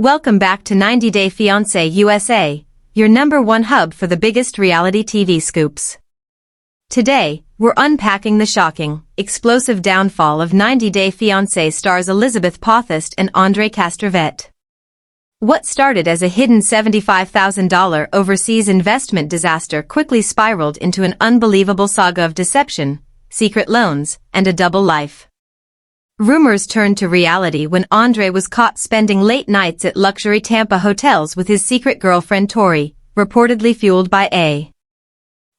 Welcome back to 90 Day Fiancé USA, your #1 hub for the biggest reality TV scoops. Today, we're unpacking the shocking, explosive downfall of 90 Day Fiancé stars Elizabeth Potthast and Andrei Castravet. What started as a hidden $75,000 overseas investment disaster quickly spiraled into an unbelievable saga of deception, secret loans, and a double life. Rumors turned to reality when Andrei was caught spending late nights at luxury Tampa hotels with his secret girlfriend Tori, reportedly fueled by a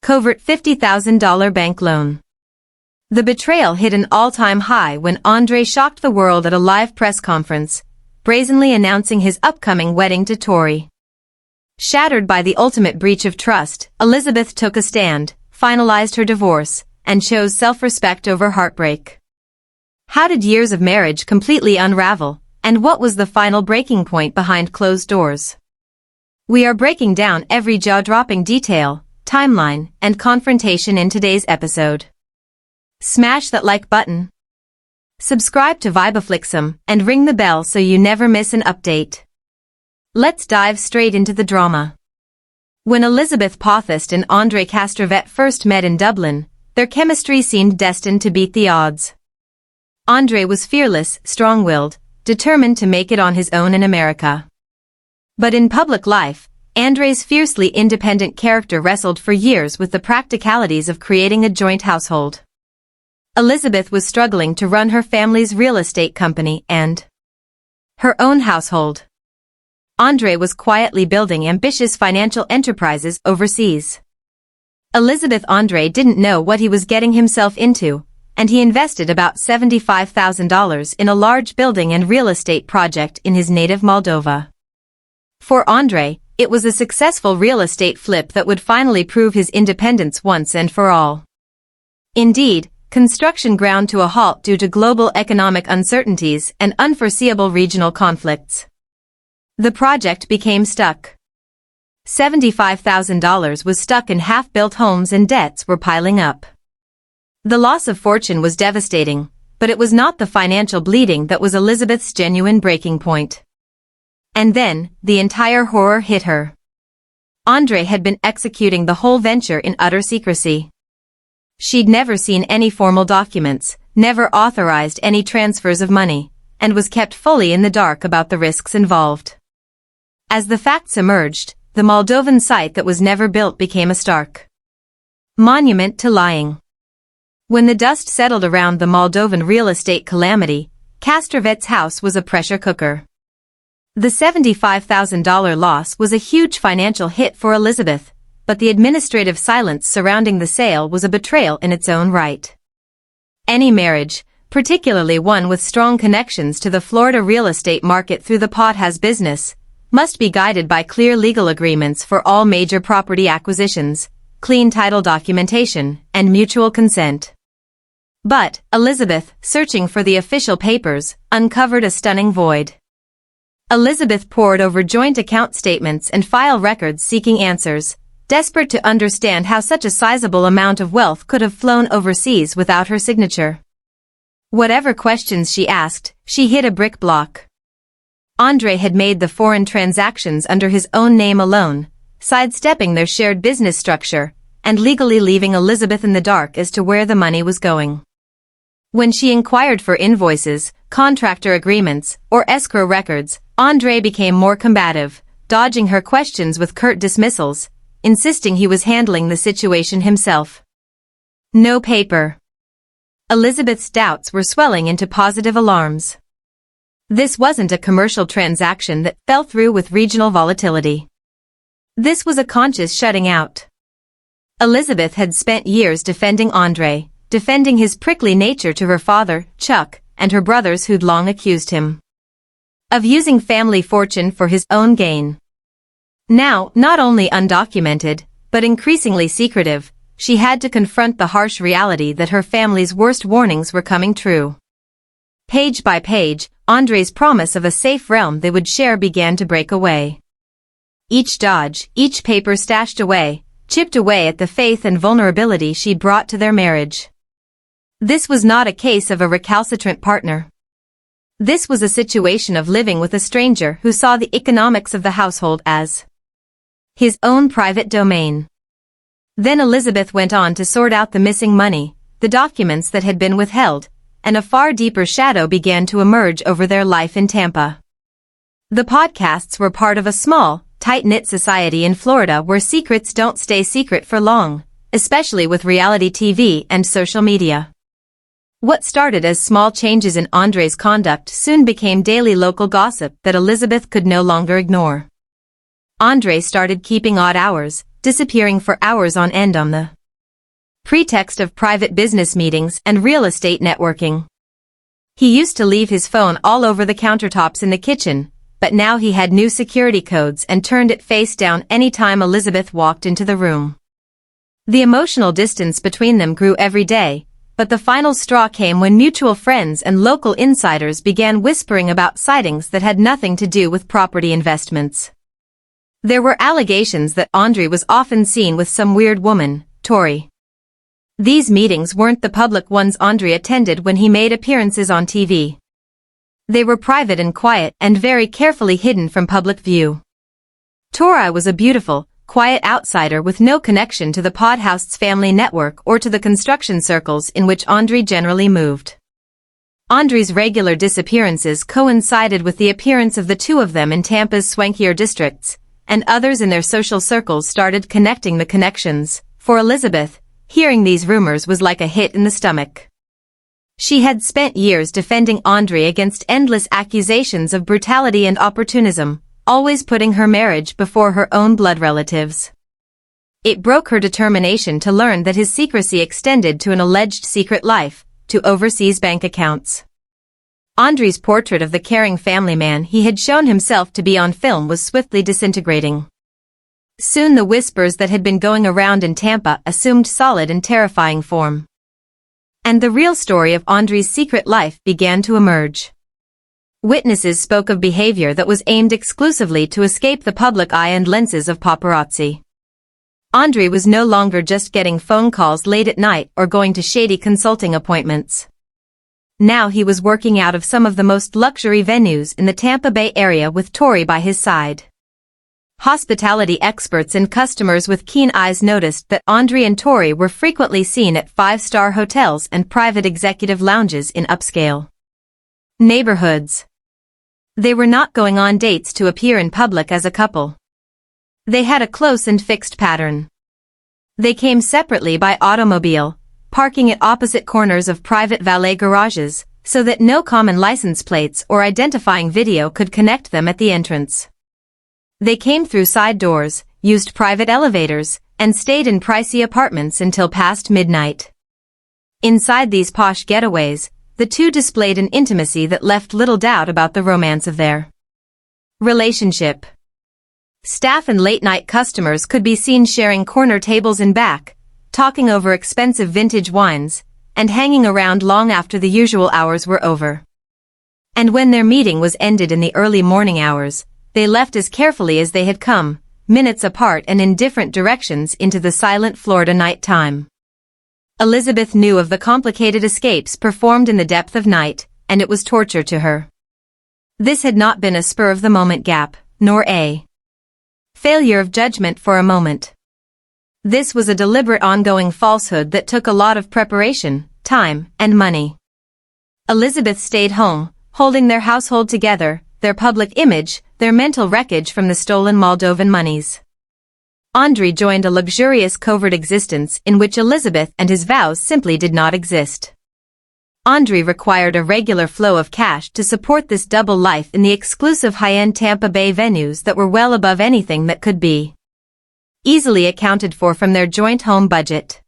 covert $50,000 bank loan. The betrayal hit an all-time high when Andrei shocked the world at a live press conference, brazenly announcing his upcoming wedding to Tori. Shattered by the ultimate breach of trust, Elizabeth took a stand, finalized her divorce, and chose self-respect over heartbreak. How did years of marriage completely unravel, and what was the final breaking point behind closed doors? We are breaking down every jaw-dropping detail, timeline, and confrontation in today's episode. Smash that like button. Subscribe to Vibeflixum and ring the bell so you never miss an update. Let's dive straight into the drama. When Elizabeth Potthast and Andrei Castravet first met in Dublin, their chemistry seemed destined to beat the odds. Andrei was fearless, strong-willed, determined to make it on his own in America. But in public life, Andrei's fiercely independent character wrestled for years with the practicalities of creating a joint household. Elizabeth was struggling to run her family's real estate company and her own household. Andrei was quietly building ambitious financial enterprises overseas. Andrei didn't know what he was getting himself into, and he invested about $75,000 in a large building and real estate project in his native Moldova. For Andrei, it was a successful real estate flip that would finally prove his independence once and for all. Indeed, construction ground to a halt due to global economic uncertainties and unforeseeable regional conflicts. The project became stuck. $75,000 was stuck in half-built homes and debts were piling up. The loss of fortune was devastating, but it was not the financial bleeding that was Elizabeth's genuine breaking point. And then, the entire horror hit her. Andrei had been executing the whole venture in utter secrecy. She'd never seen any formal documents, never authorized any transfers of money, and was kept fully in the dark about the risks involved. As the facts emerged, the Moldovan site that was never built became a stark monument to lying. When the dust settled around the Moldovan real estate calamity, Castravet's house was a pressure cooker. The $75,000 loss was a huge financial hit for Elizabeth, but the administrative silence surrounding the sale was a betrayal in its own right. Any marriage, particularly one with strong connections to the Florida real estate market through the Potthast business, must be guided by clear legal agreements for all major property acquisitions, clean title documentation, and mutual consent. But, Elizabeth, searching for the official papers, uncovered a stunning void. Elizabeth pored over joint account statements and file records seeking answers, desperate to understand how such a sizable amount of wealth could have flown overseas without her signature. Whatever questions she asked, she hit a brick block. Andrei had made the foreign transactions under his own name alone, sidestepping their shared business structure, and legally leaving Elizabeth in the dark as to where the money was going. When she inquired for invoices, contractor agreements, or escrow records, Andrei became more combative, dodging her questions with curt dismissals, insisting he was handling the situation himself. No paper. Elizabeth's doubts were swelling into positive alarms. This wasn't a commercial transaction that fell through with regional volatility. This was a conscious shutting out. Elizabeth had spent years defending Andrei, defending his prickly nature to her father, Chuck, and her brothers who'd long accused him of using family fortune for his own gain. Now, not only undocumented, but increasingly secretive, she had to confront the harsh reality that her family's worst warnings were coming true. Page by page, Andrei's promise of a safe realm they would share began to break away. Each dodge, each paper stashed away, chipped away at the faith and vulnerability she'd brought to their marriage. This was not a case of a recalcitrant partner. This was a situation of living with a stranger who saw the economics of the household as his own private domain. Then Elizabeth went on to sort out the missing money, the documents that had been withheld, and a far deeper shadow began to emerge over their life in Tampa. The Potthast were part of a small, tight-knit society in Florida where secrets don't stay secret for long, especially with reality TV and social media. What started as small changes in Andrei's conduct soon became daily local gossip that Elizabeth could no longer ignore. Andrei started keeping odd hours, disappearing for hours on end on the pretext of private business meetings and real estate networking. He used to leave his phone all over the countertops in the kitchen, but now he had new security codes and turned it face down any time Elizabeth walked into the room. The emotional distance between them grew every day, but the final straw came when mutual friends and local insiders began whispering about sightings that had nothing to do with property investments. There were allegations that Andrei was often seen with some weird woman, Tori. These meetings weren't the public ones Andrei attended when he made appearances on TV. They were private and quiet and very carefully hidden from public view. Tori was a beautiful, quiet outsider with no connection to the Potthast's family network or to the construction circles in which Andrei generally moved. Andrei's regular disappearances coincided with the appearance of the two of them in Tampa's swankier districts, and others in their social circles started connecting the connections. For Elizabeth, hearing these rumors was like a hit in the stomach. She had spent years defending Andrei against endless accusations of brutality and opportunism, always putting her marriage before her own blood relatives. It broke her determination to learn that his secrecy extended to an alleged secret life, to overseas bank accounts. Andrei's portrait of the caring family man he had shown himself to be on film was swiftly disintegrating. Soon the whispers that had been going around in Tampa assumed solid and terrifying form. And the real story of Andrei's secret life began to emerge. Witnesses spoke of behavior that was aimed exclusively to escape the public eye and lenses of paparazzi. Andrei was no longer just getting phone calls late at night or going to shady consulting appointments. Now he was working out of some of the most luxury venues in the Tampa Bay area with Tori by his side. Hospitality experts and customers with keen eyes noticed that Andrei and Tori were frequently seen at five-star hotels and private executive lounges in upscale neighborhoods. They were not going on dates to appear in public as a couple. They had a close and fixed pattern. They came separately by automobile, parking at opposite corners of private valet garages, so that no common license plates or identifying video could connect them at the entrance. They came through side doors, used private elevators, and stayed in pricey apartments until past midnight. Inside these posh getaways, the two displayed an intimacy that left little doubt about the romance of their relationship. Staff and late-night customers could be seen sharing corner tables in back, talking over expensive vintage wines, and hanging around long after the usual hours were over. And when their meeting was ended in the early morning hours, they left as carefully as they had come, minutes apart and in different directions into the silent Florida night time. Elizabeth knew of the complicated escapes performed in the depth of night, and it was torture to her. This had not been a spur-of-the-moment gap, nor a failure of judgment for a moment. This was a deliberate ongoing falsehood that took a lot of preparation, time, and money. Elizabeth stayed home, holding their household together, their public image, their mental wreckage from the stolen Moldovan monies. Andrei joined a luxurious covert existence in which Elizabeth and his vows simply did not exist. Andrei required a regular flow of cash to support this double life in the exclusive high-end Tampa Bay venues that were well above anything that could be easily accounted for from their joint home budget.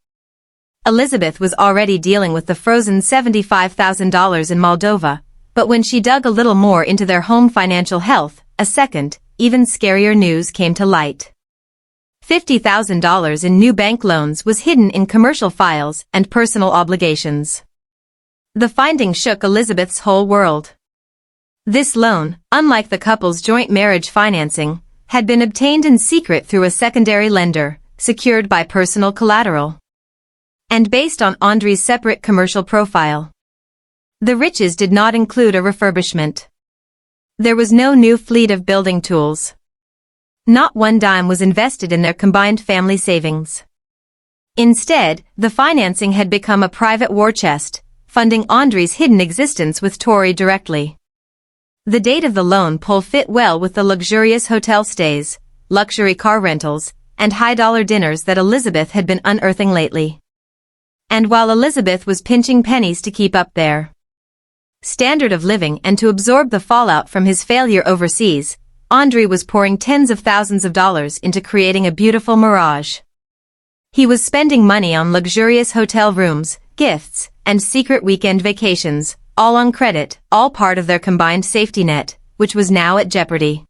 Elizabeth was already dealing with the frozen $75,000 in Moldova, but when she dug a little more into their home financial health, a second, even scarier news came to light. $50,000 in new bank loans was hidden in commercial files and personal obligations. The finding shook Elizabeth's whole world. This loan, unlike the couple's joint marriage financing, had been obtained in secret through a secondary lender, secured by personal collateral, and based on Andrei's separate commercial profile. The riches did not include a refurbishment. There was no new fleet of building tools. Not one dime was invested in their combined family savings. Instead, the financing had become a private war chest, funding Andrei's hidden existence with Tori directly. The date of the loan pull fit well with the luxurious hotel stays, luxury car rentals, and high-dollar dinners that Elizabeth had been unearthing lately. And while Elizabeth was pinching pennies to keep up their standard of living and to absorb the fallout from his failure overseas, Andrei was pouring tens of thousands of dollars into creating a beautiful mirage. He was spending money on luxurious hotel rooms, gifts, and secret weekend vacations, all on credit, all part of their combined safety net, which was now at jeopardy.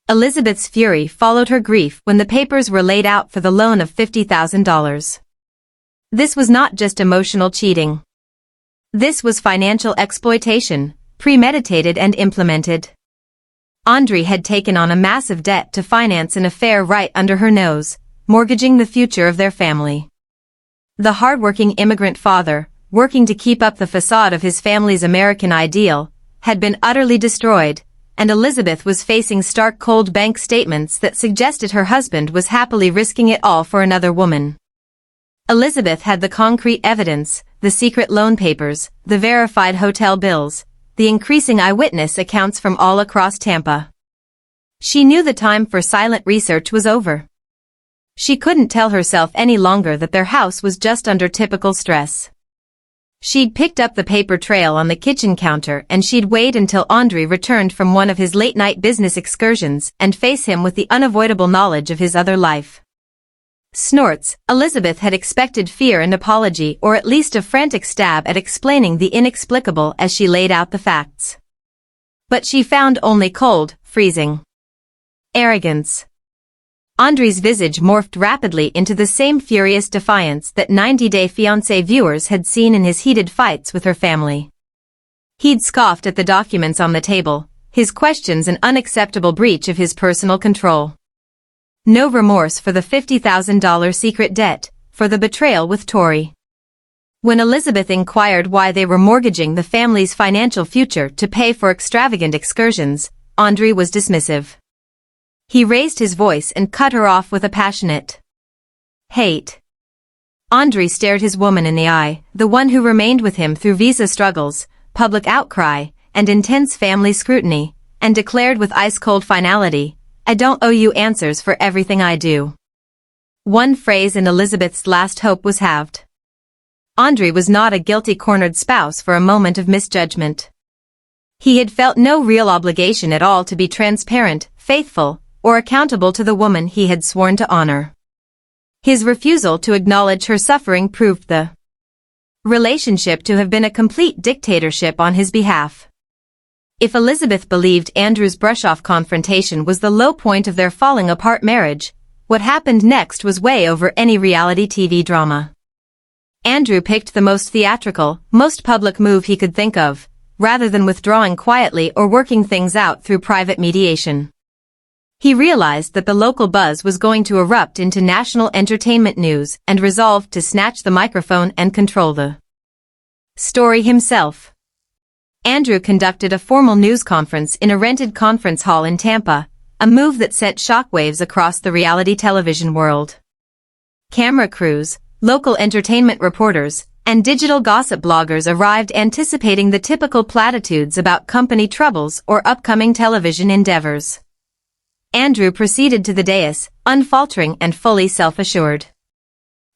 Elizabeth's fury followed her grief when the papers were laid out for the loan of $50,000. This was not just emotional cheating. This was financial exploitation, premeditated and implemented. Andrei had taken on a massive debt to finance an affair right under her nose, mortgaging the future of their family. The hardworking immigrant father, working to keep up the facade of his family's American ideal, had been utterly destroyed, and Elizabeth was facing stark cold bank statements that suggested her husband was happily risking it all for another woman. Elizabeth had the concrete evidence, the secret loan papers, the verified hotel bills, the increasing eyewitness accounts from all across Tampa. She knew the time for silent research was over. She couldn't tell herself any longer that their house was just under typical stress. She'd picked up the paper trail on the kitchen counter and she'd wait until Andrei returned from one of his late-night business excursions and face him with the unavoidable knowledge of his other life. Snorts, Elizabeth had expected fear and apology or at least a frantic stab at explaining the inexplicable as she laid out the facts. But she found only cold, freezing arrogance. Andrei's visage morphed rapidly into the same furious defiance that 90 Day Fiancé viewers had seen in his heated fights with her family. He'd scoffed at the documents on the table, his questions an unacceptable breach of his personal control. No remorse for the $50,000 secret debt, for the betrayal with Tori. When Elizabeth inquired why they were mortgaging the family's financial future to pay for extravagant excursions, Andrei was dismissive. He raised his voice and cut her off with a passionate hate. Andrei stared his woman in the eye, the one who remained with him through visa struggles, public outcry, and intense family scrutiny, and declared with ice-cold finality, "I don't owe you answers for everything I do." One phrase in Elizabeth's last hope was halved. Andrei was not a guilty cornered spouse for a moment of misjudgment. He had felt no real obligation at all to be transparent, faithful, or accountable to the woman he had sworn to honor. His refusal to acknowledge her suffering proved the relationship to have been a complete dictatorship on his behalf. If Elizabeth believed Andrew's brush-off confrontation was the low point of their falling-apart marriage, what happened next was way over any reality TV drama. Andrew picked the most theatrical, most public move he could think of, rather than withdrawing quietly or working things out through private mediation. He realized that the local buzz was going to erupt into national entertainment news and resolved to snatch the microphone and control the story himself. Andrew conducted a formal news conference in a rented conference hall in Tampa, a move that sent shockwaves across the reality television world. Camera crews, local entertainment reporters, and digital gossip bloggers arrived anticipating the typical platitudes about company troubles or upcoming television endeavors. Andrew proceeded to the dais, unfaltering and fully self-assured.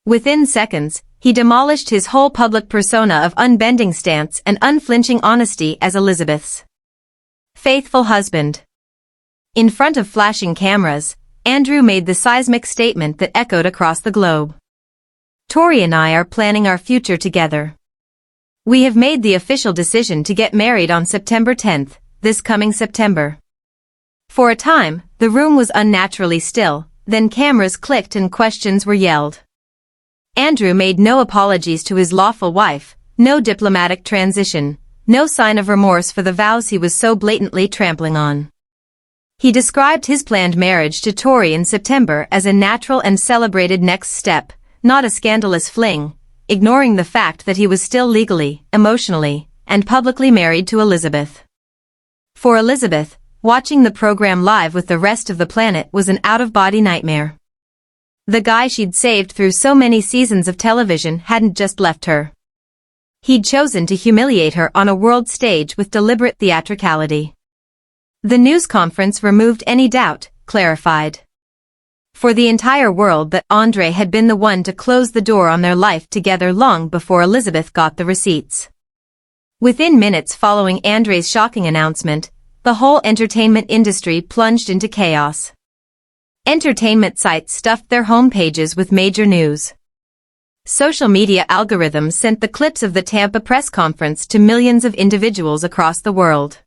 Within seconds, he demolished his whole public persona of unbending stance and unflinching honesty as Elizabeth's faithful husband. In front of flashing cameras, Andrew made the seismic statement that echoed across the globe. "Tori and I are planning our future together. We have made the official decision to get married on September 10th, this coming September." For a time, the room was unnaturally still, then cameras clicked and questions were yelled. Andrew made no apologies to his lawful wife, no diplomatic transition, no sign of remorse for the vows he was so blatantly trampling on. He described his planned marriage to Tori in September as a natural and celebrated next step, not a scandalous fling, ignoring the fact that he was still legally, emotionally, and publicly married to Elizabeth. For Elizabeth, watching the program live with the rest of the planet was an out-of-body nightmare. The guy she'd saved through so many seasons of television hadn't just left her. He'd chosen to humiliate her on a world stage with deliberate theatricality. The news conference removed any doubt, clarified for the entire world that Andrei had been the one to close the door on their life together long before Elizabeth got the receipts. Within minutes following Andrei's shocking announcement, the whole entertainment industry plunged into chaos. Entertainment sites stuffed their homepages with major news. Social media algorithms sent the clips of the Tampa press conference to millions of individuals across the world.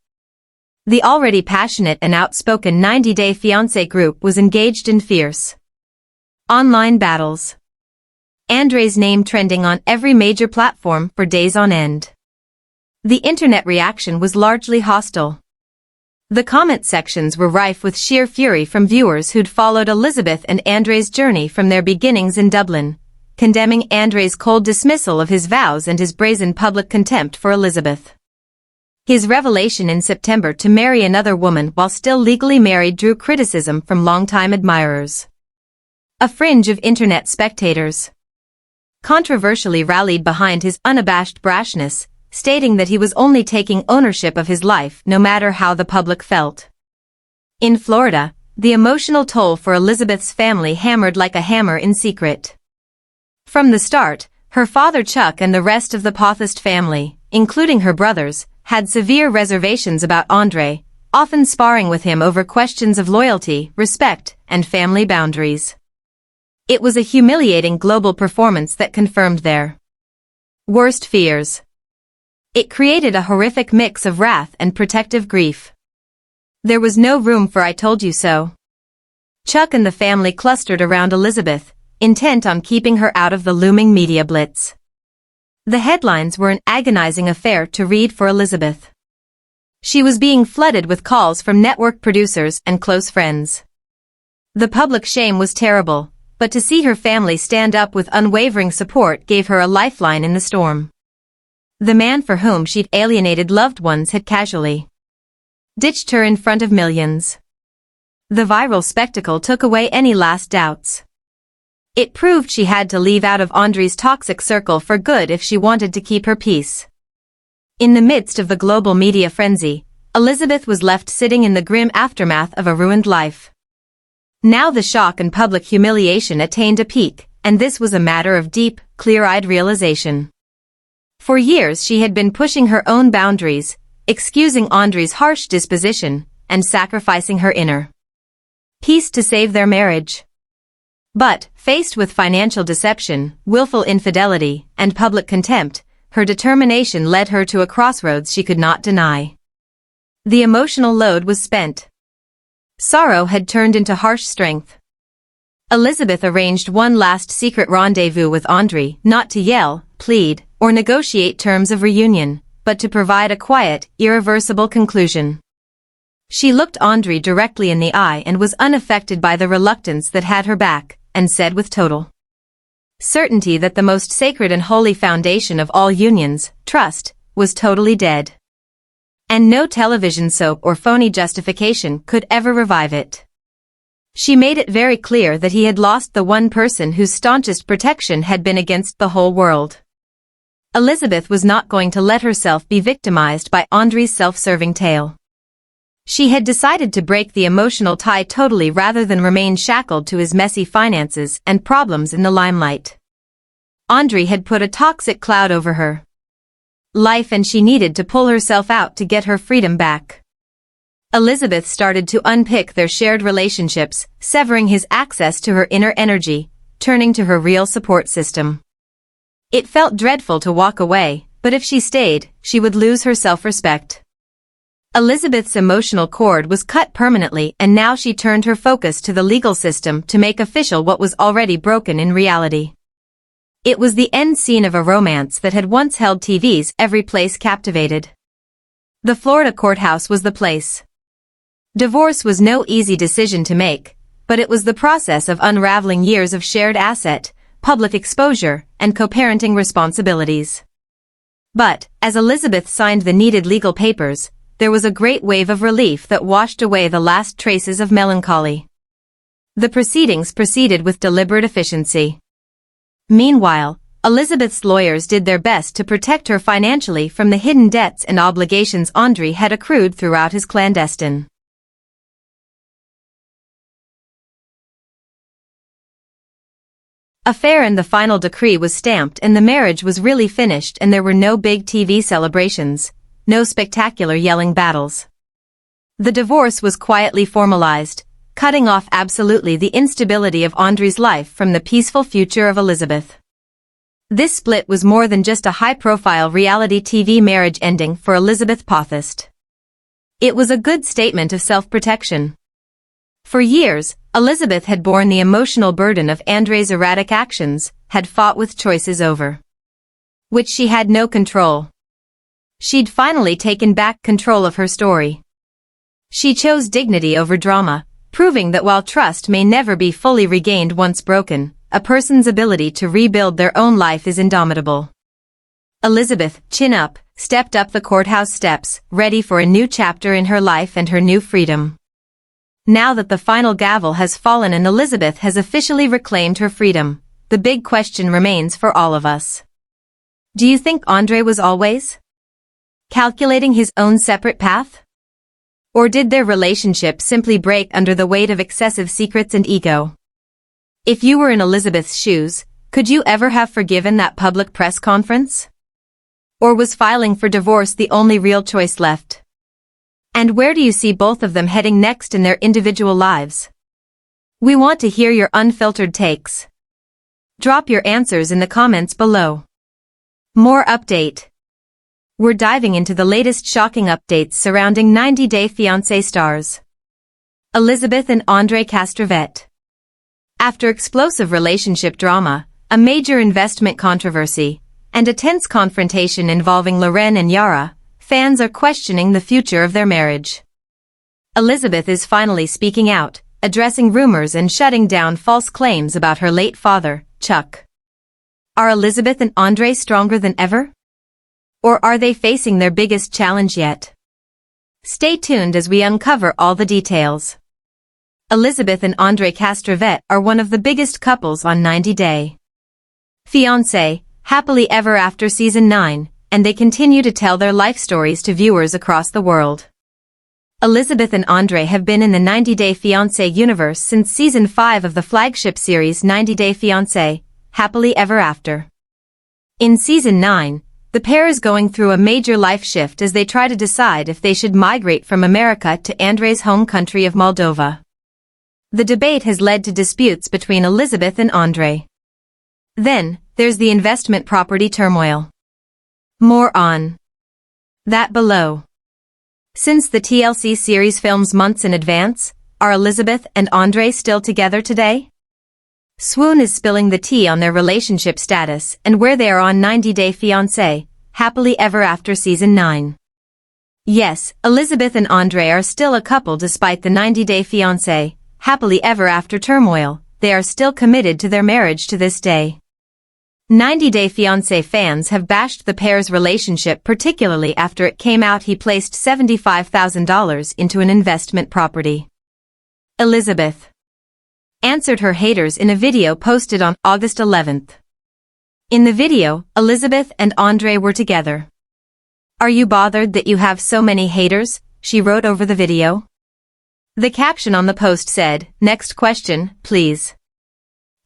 The already passionate and outspoken 90-Day Fiancé group was engaged in fierce online battles. Andrei's name trending on every major platform for days on end. The internet reaction was largely hostile. The comment sections were rife with sheer fury from viewers who'd followed Elizabeth and Andrei's journey from their beginnings in Dublin, condemning Andrei's cold dismissal of his vows and his brazen public contempt for Elizabeth. His revelation in September to marry another woman while still legally married drew criticism from longtime admirers. A fringe of internet spectators controversially rallied behind his unabashed brashness, stating that he was only taking ownership of his life no matter how the public felt. In Florida, the emotional toll for Elizabeth's family hammered like a hammer in secret. From the start, her father Chuck and the rest of the Potthast family, including her brothers, had severe reservations about Andrei, often sparring with him over questions of loyalty, respect, and family boundaries. It was a humiliating global performance that confirmed their worst fears. It created a horrific mix of wrath and protective grief. There was no room for "I told you so." Chuck and the family clustered around Elizabeth, intent on keeping her out of the looming media blitz. The headlines were an agonizing affair to read for Elizabeth. She was being flooded with calls from network producers and close friends. The public shame was terrible, but to see her family stand up with unwavering support gave her a lifeline in the storm. The man for whom she'd alienated loved ones had casually ditched her in front of millions. The viral spectacle took away any last doubts. It proved she had to leave out of Andrei's toxic circle for good if she wanted to keep her peace. In the midst of the global media frenzy, Elizabeth was left sitting in the grim aftermath of a ruined life. Now the shock and public humiliation attained a peak, and this was a matter of deep, clear-eyed realization. For years she had been pushing her own boundaries, excusing Andrei's harsh disposition, and sacrificing her inner peace to save their marriage. But, faced with financial deception, willful infidelity, and public contempt, her determination led her to a crossroads she could not deny. The emotional load was spent. Sorrow had turned into harsh strength. Elizabeth arranged one last secret rendezvous with Andrei, not to yell, plead, or negotiate terms of reunion, but to provide a quiet, irreversible conclusion. She looked Andrei directly in the eye and was unaffected by the reluctance that had her back, and said with total certainty that the most sacred and holy foundation of all unions, trust, was totally dead. And no television soap or phony justification could ever revive it. She made it very clear that he had lost the one person whose staunchest protection had been against the whole world. Elizabeth was not going to let herself be victimized by Andrei's self-serving tale. She had decided to break the emotional tie totally rather than remain shackled to his messy finances and problems in the limelight. Andrei had put a toxic cloud over her life and she needed to pull herself out to get her freedom back. Elizabeth started to unpick their shared relationships, severing his access to her inner energy, turning to her real support system. It felt dreadful to walk away, but if she stayed, she would lose her self-respect. Elizabeth's emotional cord was cut permanently and now she turned her focus to the legal system to make official what was already broken in reality. It was the end scene of a romance that had once held TV's every place captivated. The Florida courthouse was the place. Divorce was no easy decision to make, but it was the process of unraveling years of shared asset, public exposure, and co-parenting responsibilities. But, as Elizabeth signed the needed legal papers, there was a great wave of relief that washed away the last traces of melancholy. The proceedings proceeded with deliberate efficiency. Meanwhile, Elizabeth's lawyers did their best to protect her financially from the hidden debts and obligations Andrei had accrued throughout his clandestine affair, and the final decree was stamped and the marriage was really finished, and there were no big TV celebrations, no spectacular yelling battles. The divorce was quietly formalized, cutting off absolutely the instability of Andrei's life from the peaceful future of Elizabeth. This split was more than just a high-profile reality TV marriage ending for Elizabeth Potthast. It was a good statement of self-protection. For years, Elizabeth had borne the emotional burden of Andrei's erratic actions, had fought with choices over which she had no control. She'd finally taken back control of her story. She chose dignity over drama, proving that while trust may never be fully regained once broken, a person's ability to rebuild their own life is indomitable. Elizabeth, chin up, stepped up the courthouse steps, ready for a new chapter in her life and her new freedom. Now that the final gavel has fallen and Elizabeth has officially reclaimed her freedom, the big question remains for all of us. Do you think Andrei was always calculating his own separate path? Or did their relationship simply break under the weight of excessive secrets and ego? If you were in Elizabeth's shoes, could you ever have forgiven that public press conference? Or was filing for divorce the only real choice left? And where do you see both of them heading next in their individual lives? We want to hear your unfiltered takes. Drop your answers in the comments below. More update. We're diving into the latest shocking updates surrounding 90 Day Fiancé stars Elizabeth and Andrei Castravet. After explosive relationship drama, a major investment controversy, and a tense confrontation involving Loren and Yara, fans are questioning the future of their marriage. Elizabeth is finally speaking out, addressing rumors and shutting down false claims about her late father, Chuck. Are Elizabeth and Andrei stronger than ever? Or are they facing their biggest challenge yet? Stay tuned as we uncover all the details. Elizabeth and Andrei Castravet are one of the biggest couples on 90 Day Fiancé, Happily Ever After Season 9, and they continue to tell their life stories to viewers across the world. Elizabeth and Andrei have been in the 90 Day Fiancé universe since Season 5 of the flagship series 90 Day Fiancé, Happily Ever After. In Season 9, the pair is going through a major life shift as they try to decide if they should migrate from America to Andrei's home country of Moldova. The debate has led to disputes between Elizabeth and Andrei. Then, there's the investment property turmoil. More on that below. Since the TLC series films months in advance, are Elizabeth and Andrei still together today? Swoon is spilling the tea on their relationship status and where they are on 90 Day Fiancé, Happily Ever After Season 9. Yes, Elizabeth and Andrei are still a couple despite the 90 Day Fiancé, Happily Ever After turmoil. They are still committed to their marriage to this day. 90 Day Fiancé fans have bashed the pair's relationship, particularly after it came out he placed $75,000 into an investment property. Elizabeth answered her haters in a video posted on August 11th. In the video, Elizabeth and Andrei were together. "Are you bothered that you have so many haters?" she wrote over the video. The caption on the post said, "Next question, please."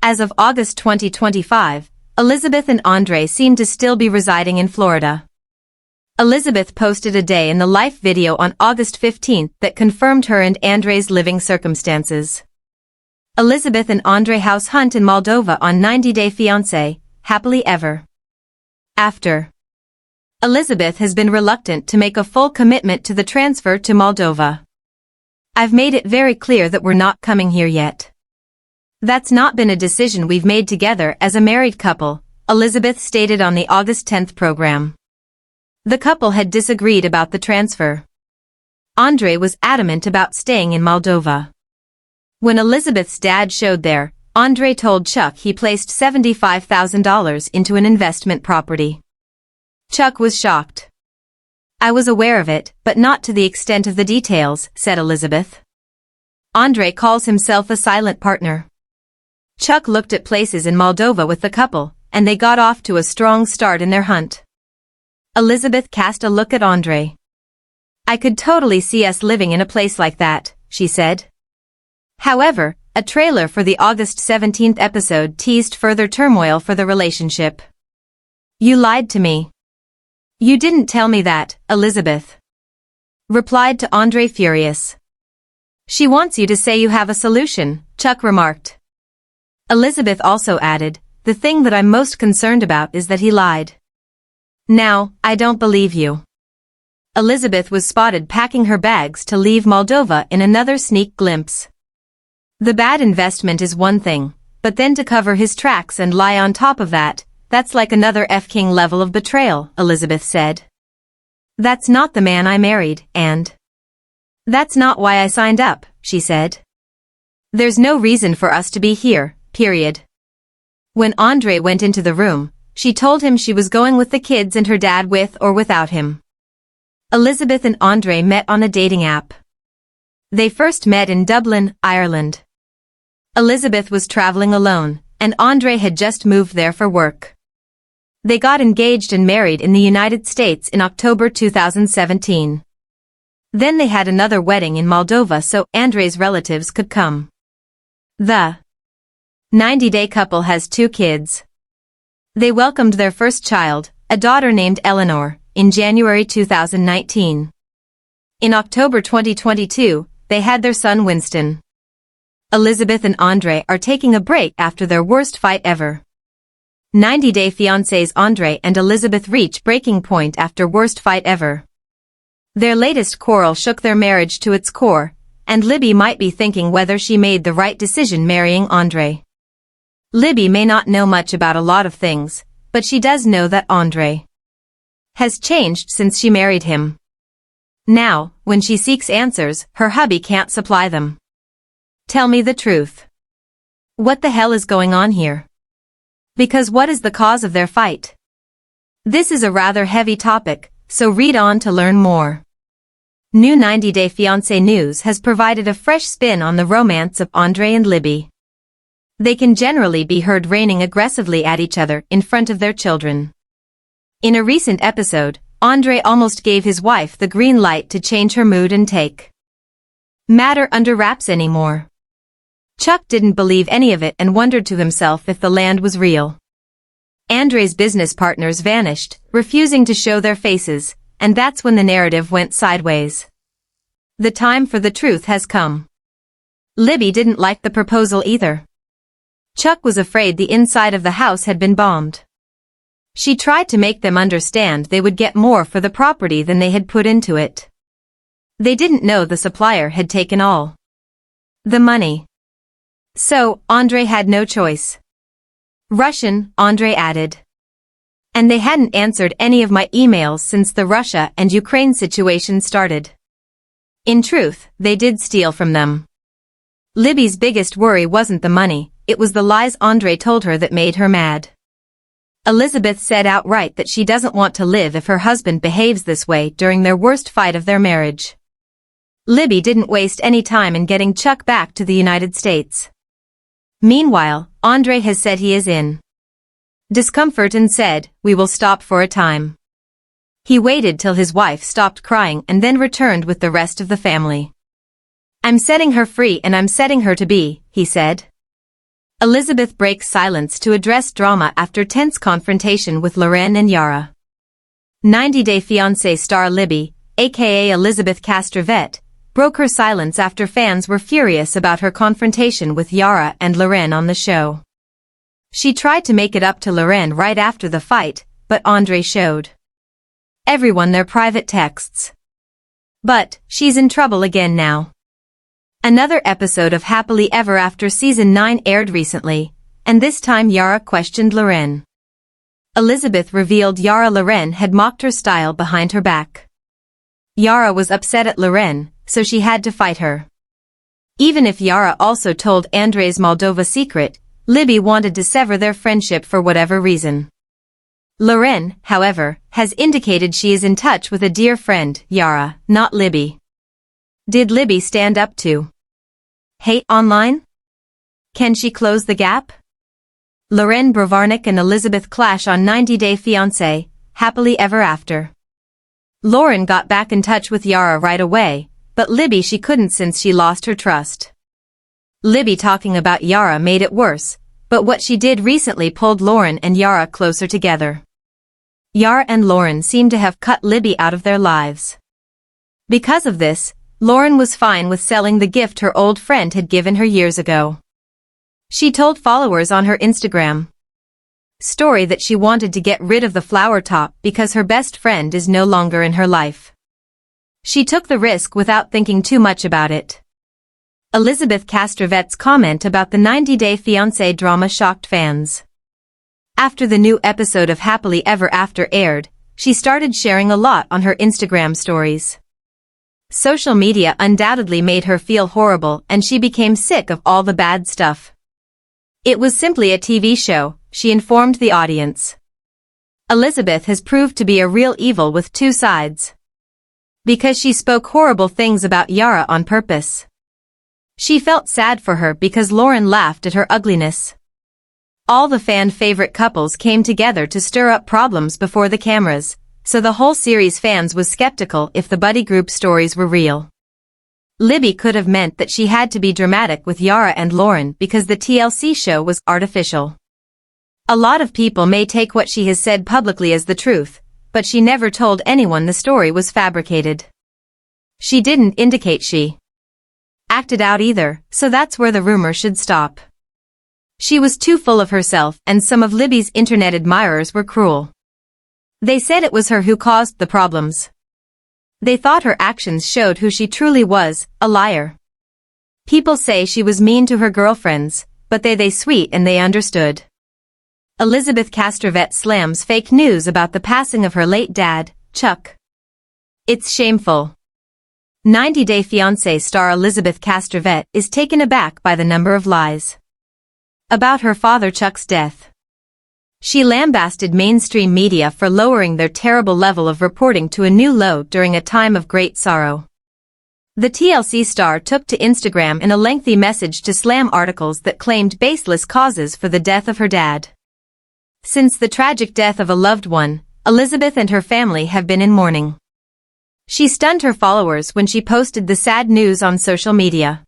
As of August 2025, Elizabeth and Andrei seem to still be residing in Florida. Elizabeth posted a day in the life video on August 15th that confirmed her and Andrei's living circumstances. Elizabeth and Andrei house hunt in Moldova on 90 Day Fiancé, Happily Ever After. Elizabeth has been reluctant to make a full commitment to the transfer to Moldova. "I've made it very clear that we're not coming here yet. That's not been a decision we've made together as a married couple," Elizabeth stated on the August 10th program. The couple had disagreed about the transfer. Andrei was adamant about staying in Moldova. When Elizabeth's dad showed there, Andrei told Chuck he placed $75,000 into an investment property. Chuck was shocked. I was aware of it, but not to the extent of the details, said Elizabeth. Andrei calls himself a silent partner. Chuck looked at places in Moldova with the couple, and they got off to a strong start in their hunt. Elizabeth cast a look at Andrei. I could totally see us living in a place like that, she said. However, a trailer for the August 17th episode teased further turmoil for the relationship. You lied to me. You didn't tell me that, Elizabeth replied to Andrei, furious. She wants you to say you have a solution, Chuck remarked. Elizabeth also added, the thing that I'm most concerned about is that he lied. Now, I don't believe you. Elizabeth was spotted packing her bags to leave Moldova in another sneak glimpse. The bad investment is one thing, but then to cover his tracks and lie on top of that, that's like another F-King level of betrayal, Elizabeth said. That's not the man I married, and that's not why I signed up, she said. There's no reason for us to be here, period. When Andrei went into the room, she told him she was going with the kids and her dad with or without him. Elizabeth and Andrei met on a dating app. They first met in Dublin, Ireland. Elizabeth was traveling alone, and Andrei had just moved there for work. They got engaged and married in the United States in October 2017. Then they had another wedding in Moldova so Andrei's relatives could come. The 90-day couple has 2 kids. They welcomed their first child, a daughter named Eleanor, in January 2019. In October 2022, they had their son Winston. Elizabeth and Andrei are taking a break after their worst fight ever. 90-day fiancés Andrei and Elizabeth reach breaking point after worst fight ever. Their latest quarrel shook their marriage to its core, and Libby might be thinking whether she made the right decision marrying Andrei. Libby may not know much about a lot of things, but she does know that Andrei has changed since she married him. Now, when she seeks answers, her hubby can't supply them. Tell me the truth. What the hell is going on here? Because what is the cause of their fight? This is a rather heavy topic, so read on to learn more. New 90-Day Fiancé News has provided a fresh spin on the romance of Andrei and Libby. They can generally be heard raining aggressively at each other in front of their children. In a recent episode, Andrei almost gave his wife the green light to change her mood and take matter under wraps anymore. Chuck didn't believe any of it and wondered to himself if the land was real. Andrei's business partners vanished, refusing to show their faces, and that's when the narrative went sideways. The time for the truth has come. Libby didn't like the proposal either. Chuck was afraid the inside of the house had been bombed. She tried to make them understand they would get more for the property than they had put into it. They didn't know the supplier had taken all the money. So, Andrei had no choice. Russian, Andrei added. And they hadn't answered any of my emails since the Russia and Ukraine situation started. In truth, they did steal from them. Libby's biggest worry wasn't the money, it was the lies Andrei told her that made her mad. Elizabeth said outright that she doesn't want to live if her husband behaves this way during their worst fight of their marriage. Libby didn't waste any time in getting Chuck back to the United States. Meanwhile, Andrei has said he is in discomfort and said, we will stop for a time. He waited till his wife stopped crying and then returned with the rest of the family. I'm setting her free and I'm setting her to be, he said. Elizabeth breaks silence to address drama after tense confrontation with Loren and Yara. 90-Day Fiancé star Libby, aka Elizabeth Castravet, broke her silence after fans were furious about her confrontation with Yara and Loren on the show. She tried to make it up to Loren right after the fight, but Andrei showed everyone their private texts. But, she's in trouble again now. Another episode of Happily Ever After Season 9 aired recently, and this time Yara questioned Loren. Elizabeth revealed Loren had mocked her style behind her back. Yara was upset at Loren, so she had to fight her. Even if Yara also told Andrei's Moldova secret, Libby wanted to sever their friendship for whatever reason. Lauren, however, has indicated she is in touch with a dear friend, Yara, not Libby. Did Libby stand up to hate online? Can she close the gap? Lauren Bravarnik and Elizabeth clash on 90 Day Fiancé, happily ever after. Lauren got back in touch with Yara right away, but Libby she couldn't since she lost her trust. Libby talking about Yara made it worse, but what she did recently pulled Lauren and Yara closer together. Yara and Lauren seem to have cut Libby out of their lives. Because of this, Lauren was fine with selling the gift her old friend had given her years ago. She told followers on her Instagram story that she wanted to get rid of the flower top because her best friend is no longer in her life. She took the risk without thinking too much about it. Elizabeth Castravet's comment about the 90 Day Fiancé drama shocked fans. After the new episode of Happily Ever After aired, she started sharing a lot on her Instagram stories. Social media undoubtedly made her feel horrible and she became sick of all the bad stuff. It was simply a TV show, she informed the audience. Elizabeth has proved to be a real evil with two sides. Because she spoke horrible things about Yara on purpose. She felt sad for her because Lauren laughed at her ugliness. All the fan-favorite couples came together to stir up problems before the cameras, so the whole series fans was skeptical if the buddy group stories were real. Libby could have meant that she had to be dramatic with Yara and Lauren because the TLC show was artificial. A lot of people may take what she has said publicly as the truth, but she never told anyone the story was fabricated. She didn't indicate she acted out either, so that's where the rumor should stop. She was too full of herself and some of Libby's internet admirers were cruel. They said it was her who caused the problems. They thought her actions showed who she truly was, a liar. People say she was mean to her girlfriends, but they sweet and they understood. Elizabeth Castravet slams fake news about the passing of her late dad, Chuck. It's shameful. 90 Day Fiancé star Elizabeth Castravet is taken aback by the number of lies about her father Chuck's death. She lambasted mainstream media for lowering their terrible level of reporting to a new low during a time of great sorrow. The TLC star took to Instagram in a lengthy message to slam articles that claimed baseless causes for the death of her dad. Since the tragic death of a loved one, Elizabeth and her family have been in mourning. She stunned her followers when she posted the sad news on social media.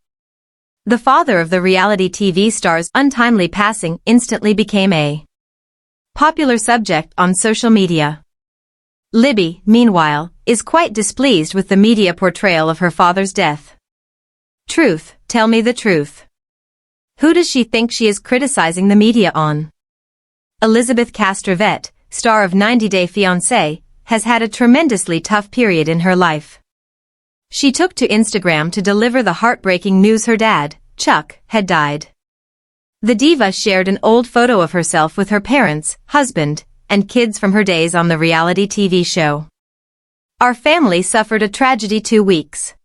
The father of the reality TV star's untimely passing instantly became a popular subject on social media. Libby, meanwhile, is quite displeased with the media portrayal of her father's death. Truth, tell me the truth. Who does she think she is criticizing the media on? Elizabeth Castravet, star of 90 Day Fiancé, has had a tremendously tough period in her life. She took to Instagram to deliver the heartbreaking news her dad, Chuck, had died. The diva shared an old photo of herself with her parents, husband, and kids from her days on the reality TV show. Our family suffered a tragedy 2 weeks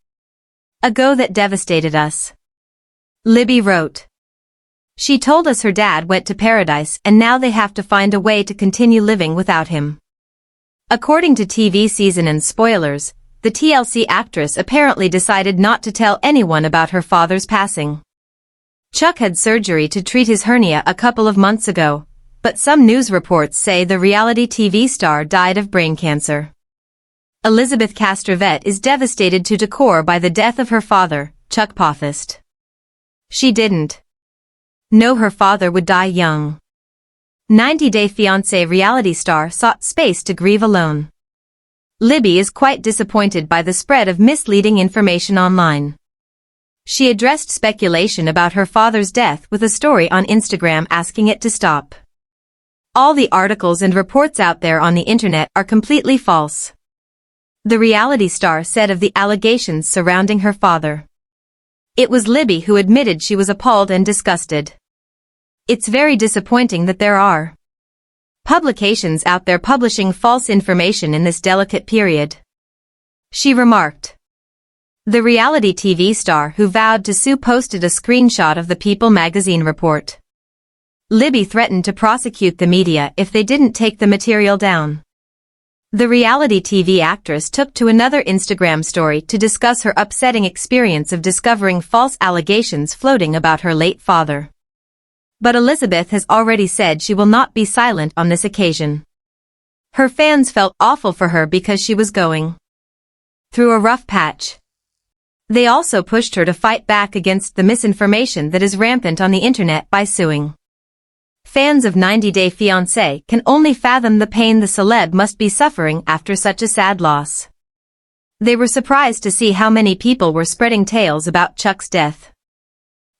ago that devastated us. Libby wrote. She told us her dad went to paradise and now they have to find a way to continue living without him. According to TV season and spoilers, the TLC actress apparently decided not to tell anyone about her father's passing. Chuck had surgery to treat his hernia a couple of months ago, but some news reports say the reality TV star died of brain cancer. Elizabeth Castravet is devastated to the core by the death of her father, Chuck Potthast. She didn't know her father would die young. 90 Day Fiancé reality star sought space to grieve alone. Libby is quite disappointed by the spread of misleading information online. She addressed speculation about her father's death with a story on Instagram asking it to stop. All the articles and reports out there on the internet are completely false. The reality star said of the allegations surrounding her father. It was Libby who admitted she was appalled and disgusted. It's very disappointing that there are publications out there publishing false information in this delicate period. She remarked. The reality TV star who vowed to sue posted a screenshot of the People magazine report. Libby threatened to prosecute the media if they didn't take the material down. The reality TV actress took to another Instagram story to discuss her upsetting experience of discovering false allegations floating about her late father. But Elizabeth has already said she will not be silent on this occasion. Her fans felt awful for her because she was going through a rough patch. They also pushed her to fight back against the misinformation that is rampant on the internet by suing. Fans of 90 Day Fiancé can only fathom the pain the celeb must be suffering after such a sad loss. They were surprised to see how many people were spreading tales about Chuck's death.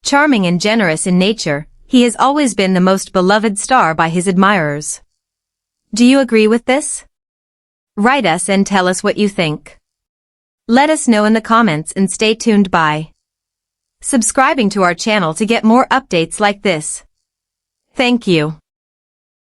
Charming and generous in nature, he has always been the most beloved star by his admirers. Do you agree with this? Write us and tell us what you think. Let us know in the comments and stay tuned by subscribing to our channel to get more updates like this. Thank you.